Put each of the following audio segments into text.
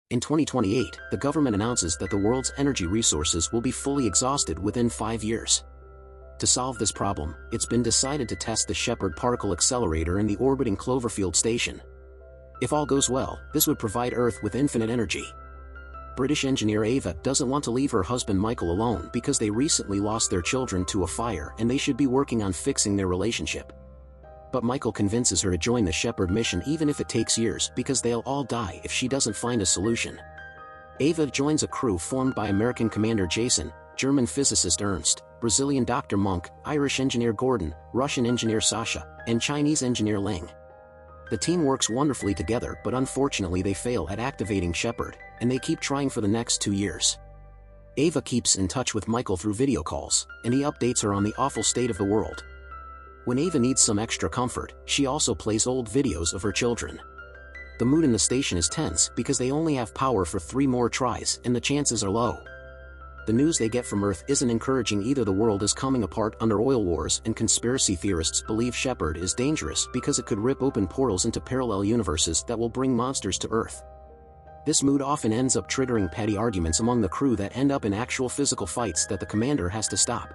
In 2028, the government announces that the world's energy resources will be fully exhausted within 5 years. To solve this problem, it's been decided to test the Shepard particle accelerator in the orbiting Cloverfield station. If all goes well, this would provide Earth with infinite energy. British engineer Ava doesn't want to leave her husband Michael alone because they recently lost their children to a fire and they should be working on fixing their relationship. But Michael convinces her to join the Shepard mission even if it takes years because they'll all die if she doesn't find a solution. Ava joins a crew formed by American Commander Jason, German physicist Ernst, Brazilian Dr. Monk, Irish engineer Gordon, Russian engineer Sasha, and Chinese engineer Ling. The team works wonderfully together, but unfortunately they fail at activating Shepard, and they keep trying for the next 2 years. Ava keeps in touch with Michael through video calls, and he updates her on the awful state of the world. When Ava needs some extra comfort, she also plays old videos of her children. The mood in the station is tense because they only have power for 3 more tries and the chances are low. The news they get from Earth isn't encouraging either. The world is coming apart under oil wars and conspiracy theorists believe Shepard is dangerous because it could rip open portals into parallel universes that will bring monsters to Earth. This mood often ends up triggering petty arguments among the crew that end up in actual physical fights that the commander has to stop.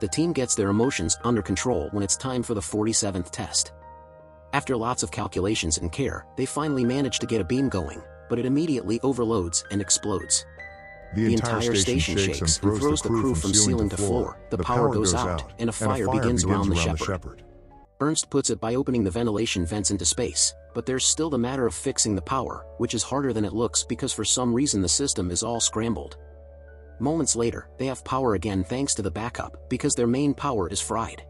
The team gets their emotions under control when it's time for the 47th test. After lots of calculations and care, they finally manage to get a beam going, but it immediately overloads and explodes. The entire station shakes and throws the crew from ceiling to floor. The power goes out, and a fire begins around the Shepard. Ernst puts it by opening the ventilation vents into space, but there's still the matter of fixing the power, which is harder than it looks because for some reason the system is all scrambled. Moments later, they have power again thanks to the backup, because their main power is fried.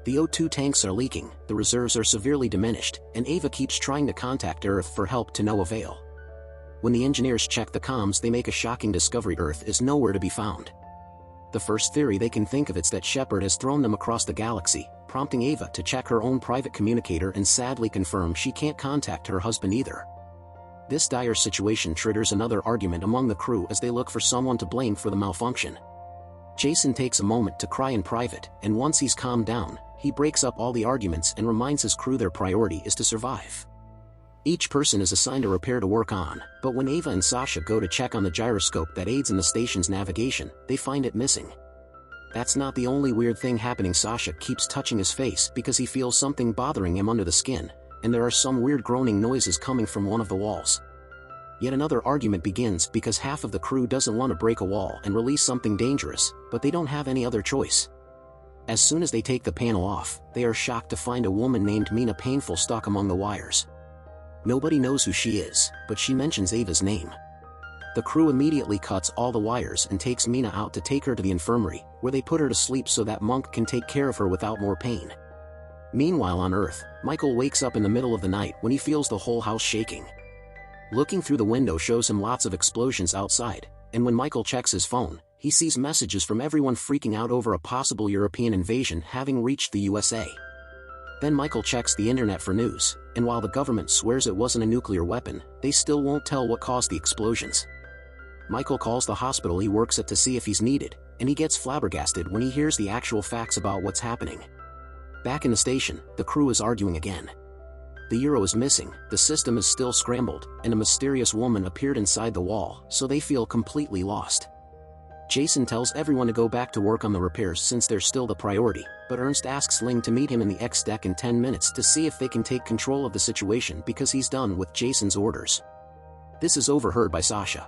The O2 tanks are leaking, the reserves are severely diminished, and Ava keeps trying to contact Earth for help to no avail. When the engineers check the comms, they make a shocking discovery: Earth is nowhere to be found. The first theory they can think of is that Shepard has thrown them across the galaxy, prompting Ava to check her own private communicator and sadly confirm she can't contact her husband either. This dire situation triggers another argument among the crew as they look for someone to blame for the malfunction. Jason takes a moment to cry in private, and once he's calmed down, he breaks up all the arguments and reminds his crew their priority is to survive. Each person is assigned a repair to work on, but when Ava and Sasha go to check on the gyroscope that aids in the station's navigation, they find it missing. That's not the only weird thing happening. Sasha keeps touching his face because he feels something bothering him under the skin, and there are some weird groaning noises coming from one of the walls. Yet another argument begins because half of the crew doesn't want to break a wall and release something dangerous, but they don't have any other choice. As soon as they take the panel off, they are shocked to find a woman named Mina painful stuck among the wires. Nobody knows who she is, but she mentions Ava's name. The crew immediately cuts all the wires and takes Mina out to take her to the infirmary, where they put her to sleep so that Monk can take care of her without more pain. Meanwhile on Earth, Michael wakes up in the middle of the night when he feels the whole house shaking. Looking through the window shows him lots of explosions outside, and when Michael checks his phone, he sees messages from everyone freaking out over a possible European invasion having reached the USA. Then Michael checks the internet for news, and while the government swears it wasn't a nuclear weapon, they still won't tell what caused the explosions. Michael calls the hospital he works at to see if he's needed, and he gets flabbergasted when he hears the actual facts about what's happening. Back in the station, the crew is arguing again. The Euro is missing, the system is still scrambled, and a mysterious woman appeared inside the wall, so they feel completely lost. Jason tells everyone to go back to work on the repairs since they're still the priority, but Ernst asks Ling to meet him in the X deck in 10 minutes to see if they can take control of the situation because he's done with Jason's orders. This is overheard by Sasha.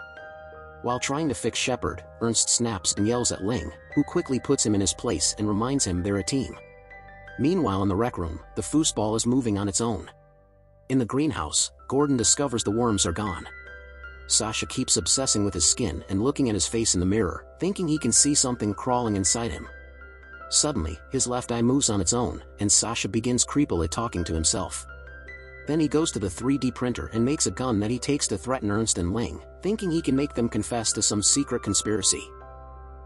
While trying to fix Shepard, Ernst snaps and yells at Ling, who quickly puts him in his place and reminds him they're a team. Meanwhile in the rec room, the foosball is moving on its own. In the greenhouse, Gordon discovers the worms are gone. Sasha keeps obsessing with his skin and looking at his face in the mirror, thinking he can see something crawling inside him. Suddenly, his left eye moves on its own, and Sasha begins creepily talking to himself. Then he goes to the 3D printer and makes a gun that he takes to threaten Ernst and Ling, thinking he can make them confess to some secret conspiracy.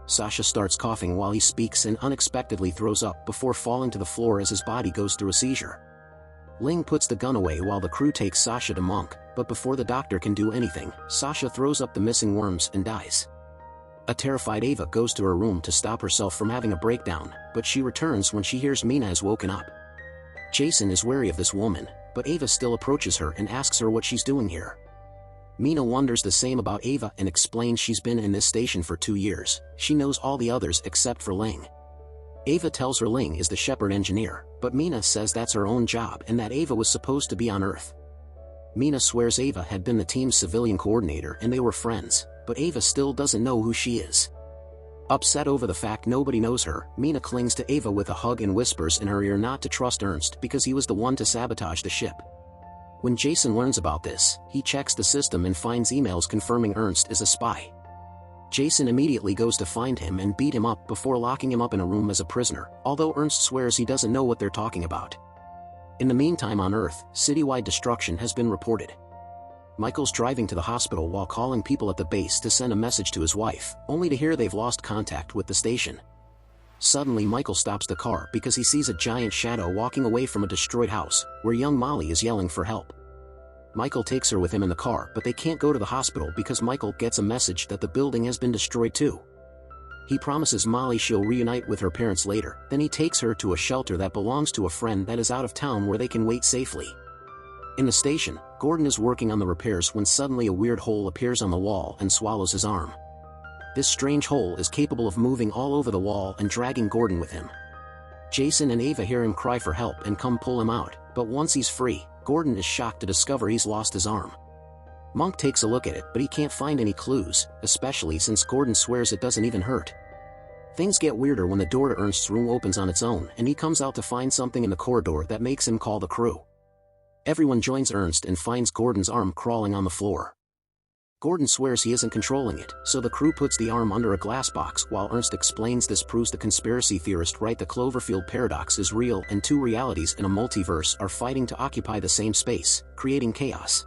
Sasha starts coughing while he speaks and unexpectedly throws up before falling to the floor as his body goes through a seizure. Ling puts the gun away while the crew takes Sasha to Monk, but before the doctor can do anything, Sasha throws up the missing worms and dies. A terrified Ava goes to her room to stop herself from having a breakdown, but she returns when she hears Mina has woken up. Jason is wary of this woman, but Ava still approaches her and asks her what she's doing here. Mina wonders the same about Ava and explains she's been in this station for 2 years. She knows all the others except for Ling. Ava tells her Ling is the Shepard engineer, but Mina says that's her own job and that Ava was supposed to be on Earth. Mina swears Ava had been the team's civilian coordinator and they were friends, but Ava still doesn't know who she is. Upset over the fact nobody knows her, Mina clings to Ava with a hug and whispers in her ear not to trust Ernst because he was the one to sabotage the ship. When Jason learns about this, he checks the system and finds emails confirming Ernst is a spy. Jason immediately goes to find him and beat him up before locking him up in a room as a prisoner, although Ernst swears he doesn't know what they're talking about. In the meantime on Earth, citywide destruction has been reported. Michael's driving to the hospital while calling people at the base to send a message to his wife, only to hear they've lost contact with the station. Suddenly Michael stops the car because he sees a giant shadow walking away from a destroyed house, where young Molly is yelling for help. Michael takes her with him in the car but they can't go to the hospital because Michael gets a message that the building has been destroyed too. He promises Molly she'll reunite with her parents later, then he takes her to a shelter that belongs to a friend that is out of town where they can wait safely. In the station, Gordon is working on the repairs when suddenly a weird hole appears on the wall and swallows his arm. This strange hole is capable of moving all over the wall and dragging Gordon with him. Jason and Ava hear him cry for help and come pull him out, but once he's free, Gordon is shocked to discover he's lost his arm. Monk takes a look at it but he can't find any clues, especially since Gordon swears it doesn't even hurt. Things get weirder when the door to Ernst's room opens on its own and he comes out to find something in the corridor that makes him call the crew. Everyone joins Ernst and finds Gordon's arm crawling on the floor. Gordon swears he isn't controlling it, so the crew puts the arm under a glass box while Ernst explains this proves the conspiracy theorist right the Cloverfield paradox is real and two realities in a multiverse are fighting to occupy the same space, creating chaos.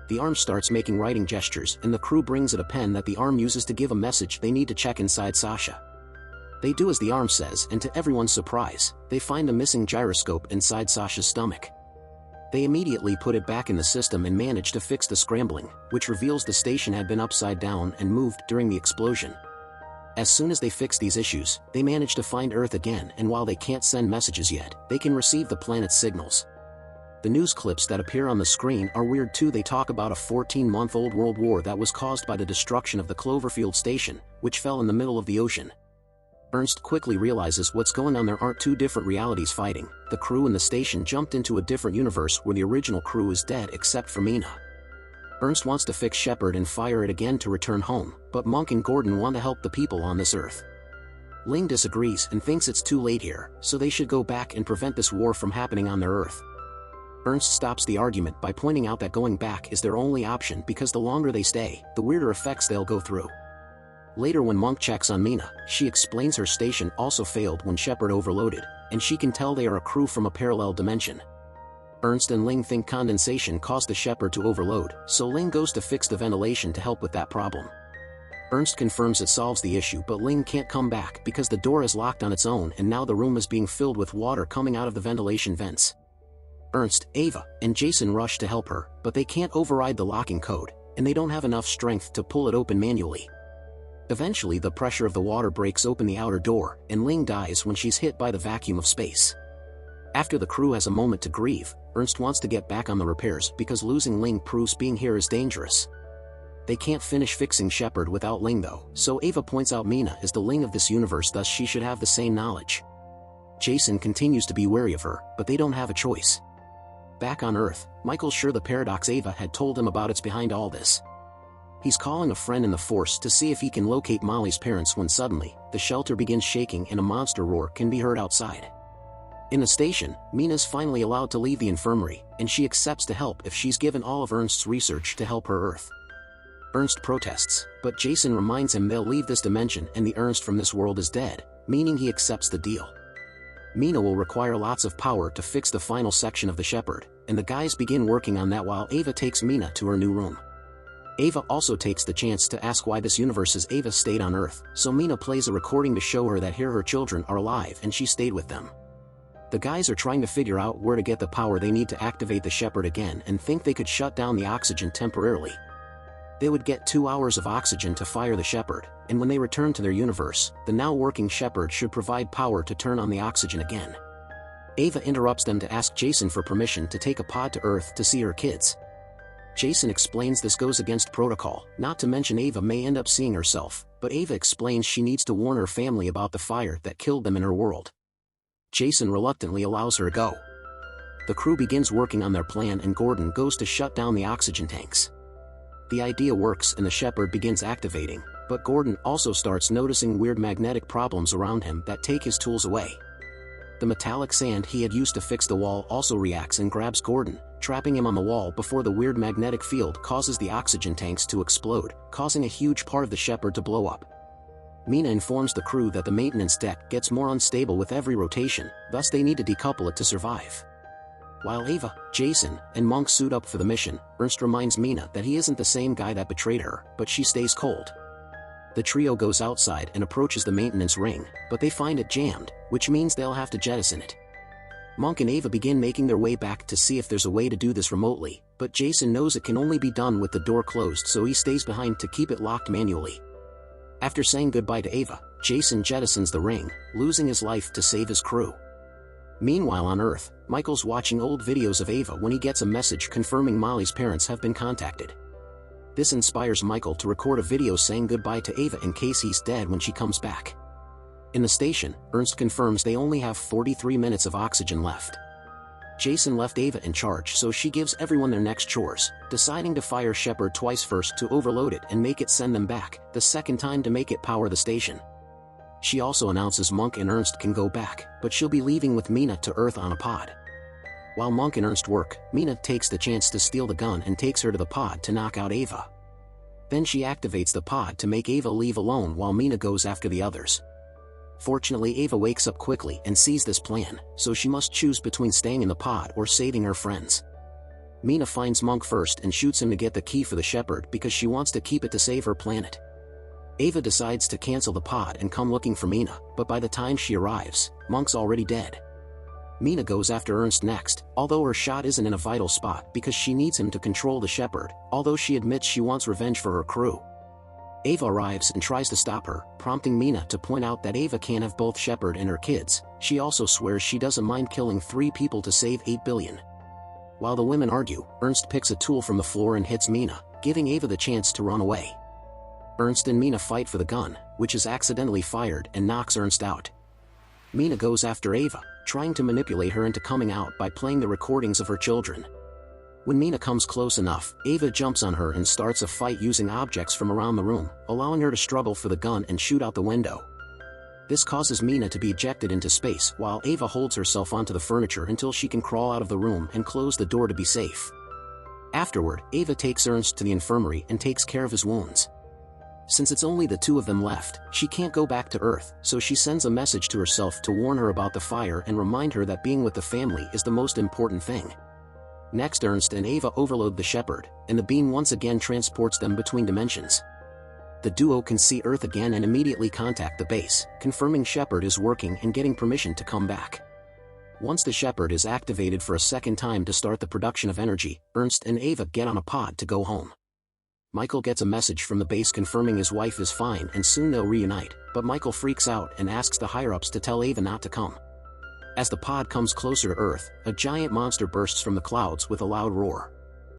The arm starts making writing gestures and the crew brings it a pen that the arm uses to give a message they need to check inside Sasha. They do as the arm says and to everyone's surprise, they find a missing gyroscope inside Sasha's stomach. They immediately put it back in the system and manage to fix the scrambling, which reveals the station had been upside down and moved during the explosion. As soon as they fix these issues, they manage to find Earth again and while they can't send messages yet, they can receive the planet's signals. The news clips that appear on the screen are weird too. They talk about a 14-month-old world war that was caused by the destruction of the Cloverfield station, which fell in the middle of the ocean. Ernst quickly realizes what's going on. There aren't two different realities fighting. The crew and the station jumped into a different universe where the original crew is dead except for Mina. Ernst wants to fix Shepard and fire it again to return home, but Monk and Gordon want to help the people on this Earth. Ling disagrees and thinks it's too late here, so they should go back and prevent this war from happening on their Earth. Ernst stops the argument by pointing out that going back is their only option because the longer they stay, the weirder effects they'll go through. Later when Monk checks on Mina, she explains her station also failed when Shepard overloaded, and she can tell they are a crew from a parallel dimension. Ernst and Ling think condensation caused the Shepard to overload, so Ling goes to fix the ventilation to help with that problem. Ernst confirms it solves the issue but Ling can't come back because the door is locked on its own and now the room is being filled with water coming out of the ventilation vents. Ernst, Ava, and Jason rush to help her, but they can't override the locking code, and they don't have enough strength to pull it open manually. Eventually the pressure of the water breaks open the outer door, and Ling dies when she's hit by the vacuum of space. After the crew has a moment to grieve, Ernst wants to get back on the repairs because losing Ling proves being here is dangerous. They can't finish fixing Shepard without Ling though, so Ava points out Mina is the Ling of this universe, thus she should have the same knowledge. Jason continues to be wary of her, but they don't have a choice. Back on Earth, Michael's sure the paradox Ava had told him about is behind all this. He's calling a friend in the Force to see if he can locate Molly's parents when suddenly, the shelter begins shaking and a monster roar can be heard outside. In the station, Mina's finally allowed to leave the infirmary, and she accepts to help if she's given all of Ernst's research to help her Earth. Ernst protests, but Jason reminds him they'll leave this dimension and the Ernst from this world is dead, meaning he accepts the deal. Mina will require lots of power to fix the final section of the Shepard, and the guys begin working on that while Ava takes Mina to her new room. Ava also takes the chance to ask why this universe's Ava stayed on Earth, so Mina plays a recording to show her that here her children are alive and she stayed with them. The guys are trying to figure out where to get the power they need to activate the Shepard again and think they could shut down the oxygen temporarily. They would get 2 hours of oxygen to fire the Shepard, and when they return to their universe, the now working Shepard should provide power to turn on the oxygen again. Ava interrupts them to ask Jason for permission to take a pod to Earth to see her kids. Jason explains this goes against protocol, not to mention Ava may end up seeing herself, but Ava explains she needs to warn her family about the fire that killed them in her world. Jason reluctantly allows her to go. The crew begins working on their plan and Gordon goes to shut down the oxygen tanks. The idea works and the Shepherd begins activating, but Gordon also starts noticing weird magnetic problems around him that take his tools away. The metallic sand he had used to fix the wall also reacts and grabs Gordon, trapping him on the wall before the weird magnetic field causes the oxygen tanks to explode, causing a huge part of the Shepherd to blow up. Mina informs the crew that the maintenance deck gets more unstable with every rotation, thus they need to decouple it to survive. While Ava, Jason, and Monk suit up for the mission, Ernst reminds Mina that he isn't the same guy that betrayed her, but she stays cold. The trio goes outside and approaches the maintenance ring, but they find it jammed, which means they'll have to jettison it. Monk and Ava begin making their way back to see if there's a way to do this remotely, but Jason knows it can only be done with the door closed, so he stays behind to keep it locked manually. After saying goodbye to Ava, Jason jettisons the ring, losing his life to save his crew. Meanwhile on Earth, Michael's watching old videos of Ava when he gets a message confirming Molly's parents have been contacted. This inspires Michael to record a video saying goodbye to Ava in case he's dead when she comes back. In the station, Ernst confirms they only have 43 minutes of oxygen left. Jason left Ava in charge, so she gives everyone their next chores, deciding to fire Shepherd twice, first to overload it and make it send them back, the second time to make it power the station. She also announces Monk and Ernst can go back, but she'll be leaving with Mina to Earth on a pod. While Monk and Ernst work, Mina takes the chance to steal the gun and takes her to the pod to knock out Ava. Then she activates the pod to make Ava leave alone while Mina goes after the others. Fortunately, Ava wakes up quickly and sees this plan, so she must choose between staying in the pod or saving her friends. Mina finds Monk first and shoots him to get the key for the Shepherd because she wants to keep it to save her planet. Ava decides to cancel the pod and come looking for Mina, but by the time she arrives, Monk's already dead. Mina goes after Ernst next, although her shot isn't in a vital spot because she needs him to control the Shepherd, although she admits she wants revenge for her crew. Ava arrives and tries to stop her, prompting Mina to point out that Ava can't have both Shepherd and her kids. She also swears she doesn't mind killing 3 people to save 8 billion. While the women argue, Ernst picks a tool from the floor and hits Mina, giving Ava the chance to run away. Ernst and Mina fight for the gun, which is accidentally fired and knocks Ernst out. Mina goes after Ava, trying to manipulate her into coming out by playing the recordings of her children. When Mina comes close enough, Ava jumps on her and starts a fight using objects from around the room, allowing her to struggle for the gun and shoot out the window. This causes Mina to be ejected into space while Ava holds herself onto the furniture until she can crawl out of the room and close the door to be safe. Afterward, Ava takes Ernst to the infirmary and takes care of his wounds. Since it's only the 2 of them left, she can't go back to Earth, so she sends a message to herself to warn her about the fire and remind her that being with the family is the most important thing. Next, Ernst and Ava overload the Shepherd, and the beam once again transports them between dimensions. The duo can see Earth again and immediately contact the base, confirming Shepherd is working and getting permission to come back. Once the Shepherd is activated for a second time to start the production of energy, Ernst and Ava get on a pod to go home. Michael gets a message from the base confirming his wife is fine and soon they'll reunite, but Michael freaks out and asks the higher-ups to tell Ava not to come. As the pod comes closer to Earth, a giant monster bursts from the clouds with a loud roar.